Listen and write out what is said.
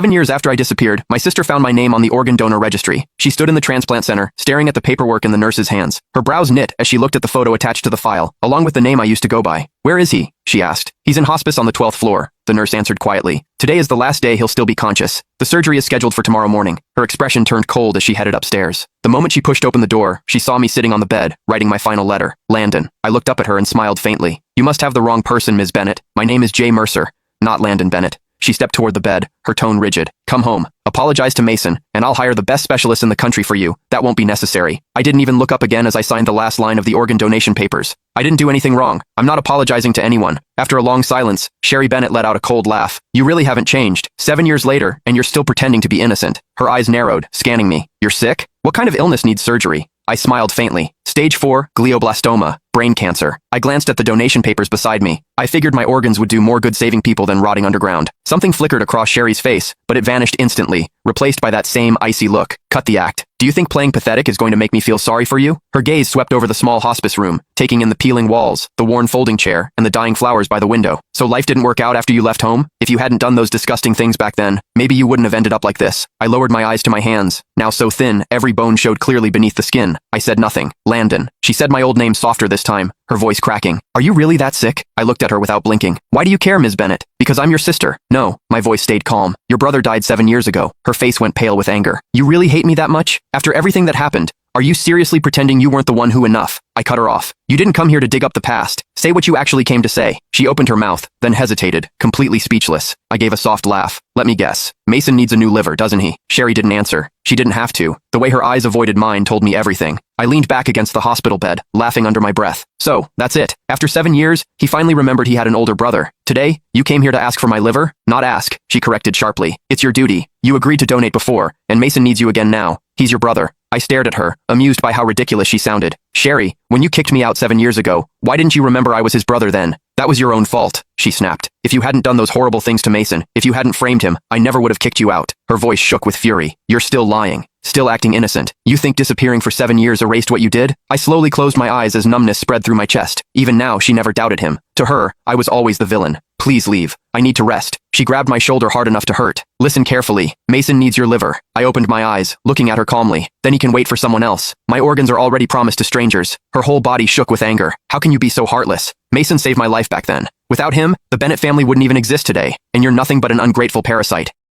7 years after I disappeared, my sister found my name on the organ donor registry. She stood in the transplant center, staring at the paperwork in the nurse's hands. Her brows knit as she looked at the photo attached to the file, along with the name I used to go by. "Where is he?" she asked. "He's in hospice on the 12th floor," the nurse answered quietly. "Today is the last day he'll still be conscious. The surgery is scheduled for tomorrow morning." Her expression turned cold as she headed upstairs. The moment she pushed open the door, she saw me sitting on the bed, writing my final letter. Landon. I looked up at her and smiled faintly. "You must have the wrong person, Ms. Bennett. My name is Jay Mercer, not Landon Bennett." She stepped toward the bed, her tone rigid. "Come home. Apologize to Mason, and I'll hire the best specialist in the country for you. That won't be necessary." I didn't even look up again as I signed the last line of the organ donation papers. I didn't do anything wrong. I'm not apologizing to anyone. After a long silence, Sherry Bennett let out a cold laugh. "You really haven't changed. 7 years later, and you're still pretending to be innocent." Her eyes narrowed, scanning me. "You're sick? What kind of illness needs surgery?" I smiled faintly. "Stage 4, glioblastoma, brain cancer." I glanced at the donation papers beside me. I figured my organs would do more good saving people than rotting underground. Something flickered across Sherry's face, but it vanished instantly, replaced by that same icy look. "Cut the act. Do you think playing pathetic is going to make me feel sorry for you?" Her gaze swept over the small hospice room, taking in the peeling walls, the worn folding chair, and the dying flowers by the window. "So life didn't work out after you left home? If you hadn't done those disgusting things back then, maybe you wouldn't have ended up like this." I lowered my eyes to my hands, now so thin, every bone showed clearly beneath the skin. I said nothing. "Landon." She said my old name softer this time, her voice cracking. "Are you really that sick?" I looked at her without blinking. "Why do you care, Ms. Bennett?" "Because I'm your sister." "No." My voice stayed calm. "Your brother died 7 years ago." Her face went pale with anger. "You really hate me that much? After everything that happened? Are you seriously pretending you weren't the one who enough?" I cut her off. "You didn't come here to dig up the past. Say what you actually came to say." She opened her mouth, then hesitated, completely speechless. I gave a soft laugh. "Let me guess. Mason needs a new liver, doesn't he?" Sherry didn't answer. She didn't have to. The way her eyes avoided mine told me everything. I leaned back against the hospital bed, laughing under my breath. "So, that's it. After 7 years, he finally remembered he had an older brother. Today, you came here to ask for my liver?" "Not ask," she corrected sharply. "It's your duty. You agreed to donate before, and Mason needs you again now. He's your brother." I stared at her, amused by how ridiculous she sounded. "Sherry, when you kicked me out 7 years ago, why didn't you remember I was his brother then?" "That was your own fault," she snapped. "If you hadn't done those horrible things to Mason, if you hadn't framed him, I never would have kicked you out." Her voice shook with fury. "You're still lying. Still acting innocent. You think disappearing for 7 years erased what you did?" I slowly closed my eyes as numbness spread through my chest. Even now, she never doubted him. To her, I was always the villain. "Please leave. I need to rest." She grabbed my shoulder hard enough to hurt. "Listen carefully. Mason needs your liver." I opened my eyes, looking at her calmly. "Then he can wait for someone else. My organs are already promised to strangers." Her whole body shook with anger. "How can you be so heartless? Mason saved my life back then. Without him, the Bennett family wouldn't even exist today, and you're nothing but an ungrateful parasite."